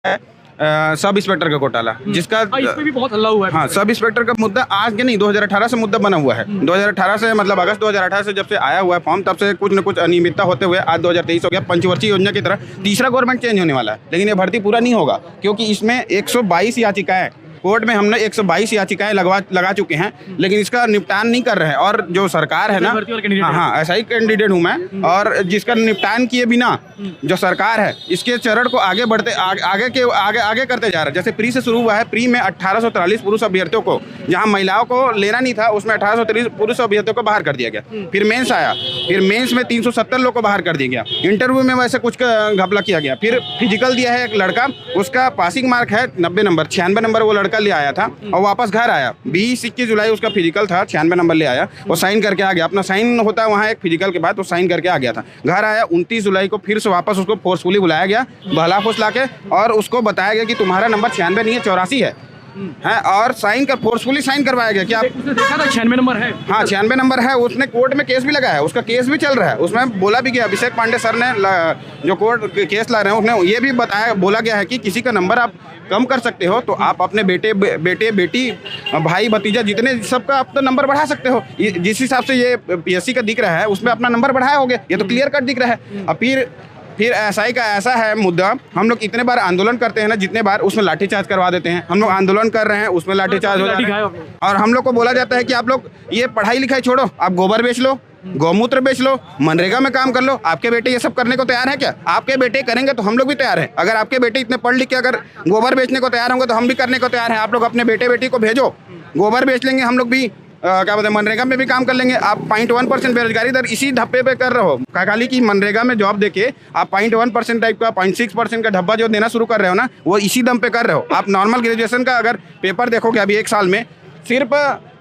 है sub inspector का घोटाला, जिसका इस पे भी बहुत हल्ला हुआ है। हाँ, सब इंस्पेक्टर का मुद्दा आज के नहीं 2018 से मुद्दा बना हुआ है। 2018 से मतलब अगस्त 2018 से जब से आया हुआ है फॉर्म, तब से कुछ न कुछ अनियमितता होते हुए आज 2023 हो गया। पंचवर्षीय योजना की तरह तीसरा गवर्नमेंट चेंज होने वाला है, लेकिन ये भर्ती पूरा नहीं होगा क्योंकि इसमें 122 याचिकाएं कोर्ट में हमने 122 याचिकाएं लगा चुके हैं, लेकिन इसका निपटान नहीं कर रहे हैं। और जो सरकार है ना, हाँ ऐसा ही कैंडिडेट हूँ मैं, और जिसका निपटान किए बिना जो सरकार है इसके चरण को आगे बढ़ते आगे करते जा रहा है। जैसे प्री से शुरू हुआ है, प्री में 1843 पुरुष अभ्यर्थियों को, जहां महिलाओं को लेना नहीं था, उसमें 1843 पुरुष अभ्यर्थियों को बाहर कर दिया गया। फिर मेंस आया, फिर मेंस में 370 लोग को बाहर कर दिया गया। इंटरव्यू में वैसे कुछ घपला किया गया। फिर फिजिकल दिया है एक लड़का, उसका पासिंग मार्क है 90 नंबर, 96 नंबर वो लड़का ले आया था और वापस घर आया। 20-21 जुलाई उसका फिजिकल था, 96 नंबर ले आया, वो साइन करके आ गया। अपना साइन होता है वहाँ एक फिजिकल के बाद, वो साइन करके आ गया था। घर आया 29 जुलाई को फिर से वापस उसको फोर्सफुली बुलाया गया, बहला फुसला के, और उसको बताया गया कि तुम्हारा नंबर 96 नहीं है 84 है। और साइन कर फोर्सफुली साइन करवाया गया कि आप देखा था 96 नंबर है। हाँ 96 नंबर है। उसने कोर्ट में केस भी लगाया है, उसका केस भी चल रहा है। उसमें बोला भी गया, अभिषेक पांडे सर ने जो कोर्ट केस ला रहे हैं उसने ये भी बताया, बोला गया है कि किसी का नंबर आप कम कर सकते हो तो आप अपने बेटे बेटी भाई भतीजा जितने सबका आप तो नंबर बढ़ा सकते हो। जिस हिसाब से ये पीएससी का दिख रहा है उसमें अपना नंबर बढ़ाया होगे, ये तो क्लियर कट दिख रहा है। अब फिर एसआई का ऐसा है मुद्दा, हम लोग इतने बार आंदोलन करते हैं ना, जितने बार उसमें लाठीचार्ज करवा देते हैं। हम लोग आंदोलन कर रहे हैं, उसमें लाठीचार्ज हो जाता है, और हम लोग को बोला जाता है कि आप लोग ये पढ़ाई लिखाई छोड़ो, आप गोबर बेच लो, गौमूत्र बेच लो, मनरेगा में काम कर लो। आपके बेटे ये सब करने को तैयार है क्या? आपके बेटे करेंगे तो हम लोग भी तैयार हैं। अगर आपके बेटे इतने पढ़ लिख के अगर गोबर बेचने को तैयार होंगे तो हम भी करने को तैयार हैं। आप लोग अपने बेटे बेटी को भेजो, गोबर बेच लेंगे, हम लोग भी क्या बोलते हैं मनरेगा में भी काम कर लेंगे। आप 0.1% बेरोजगारी दर इसी धब्बे पे कर रहे हो। खाली की मनरेगा में जॉब देके आप 0.1% टाइप का 0.6% का धब्बा जो देना शुरू कर रहे हो ना, वो इसी दम पे कर रहे हो। आप नॉर्मल ग्रेजुएशन का अगर पेपर देखोगे अभी एक साल में सिर्फ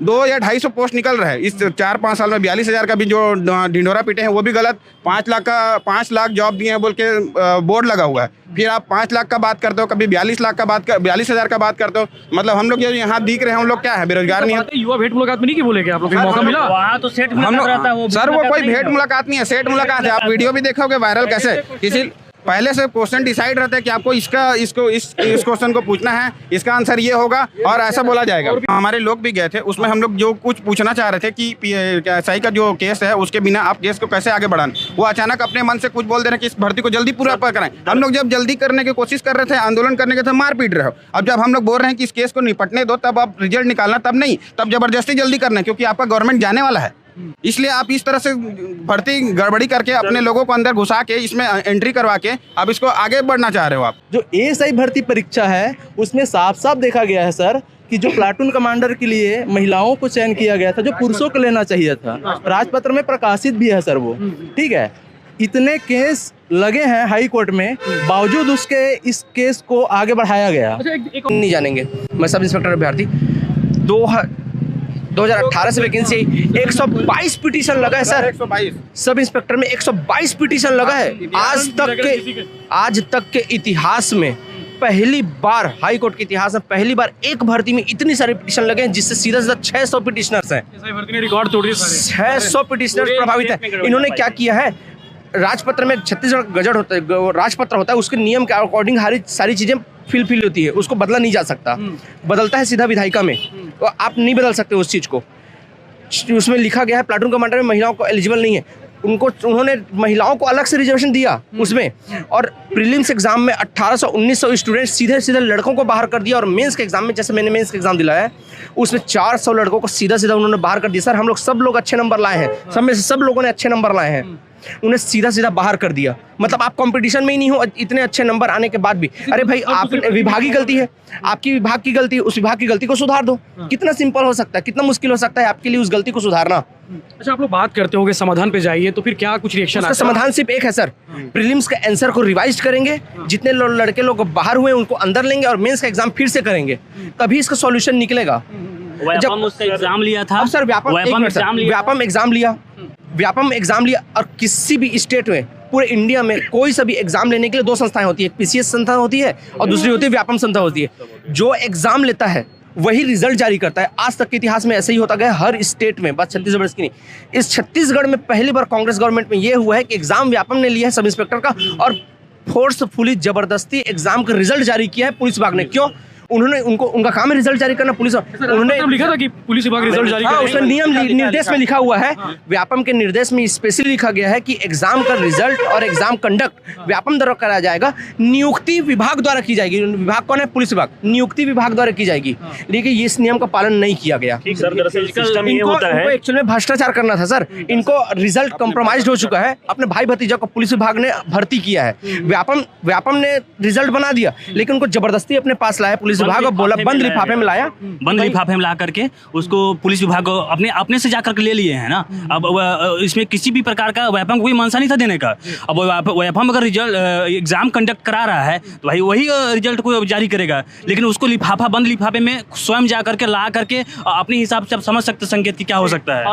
200 या 250 पोस्ट निकल रहा है। इस 4-5 साल में 42,000 का भी जो ढिंडोरा पीटे हैं वो भी गलत। 5 लाख जॉब दिए हैं बोल के बोर्ड लगा हुआ है। फिर आप 5 लाख का बात करते हो, कभी 42,000 का बात करते हो। मतलब हम लोग जो यहाँ दिख रहे हैं हम लोग क्या है, बेरोजगार नहीं है। युवा भेंट मुलाकात में नहीं की बोले आप लोग, मौका मिला वहाँ तो सेट मुलाकात रहता है। सर वो कोई भेंट मुलाकात नहीं है, सेट मुलाकात है। आप वीडियो भी देखोगे वायरल कैसे, किसी पहले से क्वेश्चन डिसाइड रहता है कि आपको इस क्वेश्चन को पूछना है, इसका आंसर ये होगा और ऐसा बोला जाएगा। हमारे लोग भी गए थे, उसमें हम लोग जो कुछ पूछना चाह रहे थे कि एसआई का जो केस है उसके बिना आप केस को कैसे आगे बढ़ाएं, वो अचानक अपने मन से कुछ बोल दे रहे हैं कि इस भर्ती को जल्दी पूरा कराएं। हम लोग जब जल्दी करने की कोशिश कर रहे थे, आंदोलन करने के थे, मार पीट रहे हो। अब जब हम लोग बोल रहे हैं कि इस केस को निपटने दो, तब आप रिजल्ट निकालना, तब नहीं, तब जबरदस्ती जल्दी करना है क्योंकि आपका गवर्नमेंट जाने वाला है। इसलिए आप इस तरह से भर्ती गड़बड़ी करके अपने लोगों को अंदर घुसा के इसमें एंट्री करवा के अब इसको आगे बढ़ना चाह रहे हो आप। जो एएसआई भर्ती परीक्षा है उसमें साफ साफ देखा गया है सर कि जो प्लाटून कमांडर के लिए महिलाओं को चयन किया गया था, जो पुरुषों को लेना चाहिए था, राजपत्र में प्रकाशित भी है सर वो, ठीक है। इतने केस लगे हैं हाई कोर्ट में, बावजूद उसके इस केस को आगे बढ़ाया गया। नहीं जानेंगे। मैं सब इंस्पेक्टर अभ्यर्थी 2018 से वैकेंसी 122 पिटीशन लगा है सर। 122 सब इंस्पेक्टर में 122 पिटीशन लगा है। आज तक के इतिहास में पहली बार, हाई कोर्ट के इतिहास में पहली बार एक भर्ती में इतनी सारे पिटीशन लगे हैं, जिससे सीधा 600 पिटीशनर्स हैं। रिकॉर्ड तोड़ दिए, 600 पिटीशनर्स प्रभावित हैं। इन्होंने क्या किया है, राजपत्र में छत्तीसगढ़ गजट होता है, राजपत्र होता है, उसके नियम के अकॉर्डिंग सारी चीजें फिल होती है, उसको बदला नहीं जा सकता। बदलता है सीधा विधायिका में, तो आप नहीं बदल सकते उस चीज़ को। उसमें लिखा गया है प्लाटून कमांडर में महिलाओं को एलिजिबल नहीं है, उन्होंने महिलाओं को अलग से रिजर्वेशन दिया उसमें। और प्रीलिम्स एग्जाम में 1800-1900 स्टूडेंट सीधे लड़कों को बाहर कर दिया। और मेंस के एग्जाम में, जैसे मैंने मेंस का एग्जाम दिलाया है, उसमें 400 लड़कों को सीधा उन्होंने बाहर कर दिया। सर हम लोग सब लोग अच्छे नंबर लाए हैं, सब में से सब लोगों ने अच्छे नंबर लाए हैं, उन्हें सीधा बाहर कर दिया। मतलब आप कंपटीशन में ही नहीं हो इतने अच्छे नंबर आने के बाद भी। अरे भाई, आप विभाग की गलती है, आपकी विभाग की गलती, उस विभाग की गलती को सुधार दो। कितना सिंपल हो सकता है, कितना मुश्किल हो सकता है आपके लिए उस गलती को सुधारना। अच्छा, आप लोग बात करते होंगे समाधान पे जाइए, तो फिर क्या कुछ रिएक्शन आता है? समाधान सिर्फ एक है सर, प्रीलिम्स का आंसर को रिवाइज करेंगे, जितने लड़के लोग बाहर हुए उनको अंदर लेंगे और मेंस का एग्जाम फिर से करेंगे, तभी इसका सॉल्यूशन निकलेगा। जब उसका एग्जाम लिया था, सर व्यापम एग्जाम लिया और किसी भी स्टेट में, पूरे इंडिया में कोई सा भी एग्जाम लेने के लिए 2 संस्थाएं होती है, एक पीसीएस संस्था होती है और दूसरी होती है व्यापम संस्था होती है। जो एग्जाम लेता है वही रिजल्ट जारी करता है। आज तक के इतिहास में ऐसे ही होता गया हर स्टेट में, बस छत्तीसगढ़ की नहीं। इस छत्तीसगढ़ में पहली बार कांग्रेस गवर्नमेंट में ये हुआ है कि एग्जाम व्यापम ने लिया है सब इंस्पेक्टर का, और फोर्सफुली जबरदस्ती एग्जाम का रिजल्ट जारी किया है पुलिस विभाग ने। क्यों? उन्होंने उनका काम है रिजल्ट जारी करना। पुलिस उन्होंने लिखा था कि पुलिस विभाग रिजल्ट जारी हाँ, करेगा। उसमें नियम निर्देश में लिखा हुआ है, व्यापम के निर्देश में स्पेशली लिखा गया है कि एग्जाम का रिजल्ट और एग्जाम कंडक्ट व्यापम द्वारा कराया जाएगा, नियुक्ति विभाग द्वारा की जाएगी। विभाग कौन है? पुलिस विभाग। नियुक्ति विभाग द्वारा की जाएगी, लेकिन ये इस नियम का पालन नहीं किया गया। सर दरअसल सिस्टम ये होता है, एक्चुअल में भ्रष्टाचार करना था सर। इनको रिजल्ट कॉम्प्रोमाइज हो चुका है, अपने भाई भतीजा को पुलिस विभाग ने भर्ती किया है, व्यापम ने रिजल्ट बना दिया, लेकिन उनको जबरदस्ती अपने पास लाया पुलिस विभाग और बोला बंद लिफाफे में लाया। बंद लिफाफे में ला करके उसको पुलिस विभाग को अपने से जाकर के ले लिए हैं ना। अब इसमें किसी भी प्रकार का व्यापम को कोई मंशा नहीं था देने का। अब व्यापम अगर रिजल्ट एग्जाम कंडक्ट करा रहा है तो भाई वही रिजल्ट को जारी करेगा, लेकिन उसको लिफाफा बंद लिफाफे में स्वयं जा करके ला करके अपने हिसाब से आप समझ सकते संकेत की क्या हो सकता है।